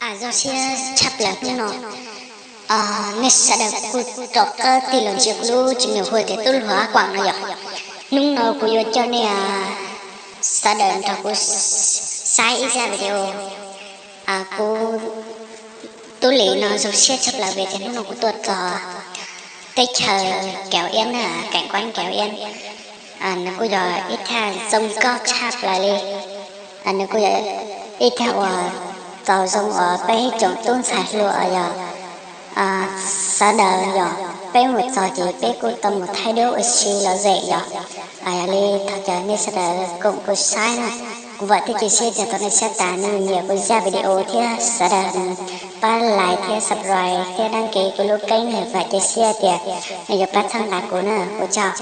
do xe chập là nó nên sẽ được cụ trọc cơ thì lần trước lưu chỉ nhiều hồi thì tôi hóa quảng này rồi nung nó cụ yêu cho nên sẽ được cho cụ sai ra video cụ tôi lý nó dùng xe chập là về thì nó cụ tuột cò tới chờ kéo em là cảnh quan kéo em nó cụ giờ ít thang sông có chập lại đi nó cụ giờ ít thang tàu sông ở bên trong tôn sài lụa giờ xã đờ giờ bên một giờ thì bên cô tâm một thay đổi ở xí là dễ giờ li thật ra nên sẽ là cũng có sai này vậy thì chia sẻ cho tôi sẽ tạo nên nhiều cái ra video thì sẽ là ba like thì subscribe thì đăng ký cái lô kênh này và chia sẻ thì bây giờ bắt thằng lạc của nó của chào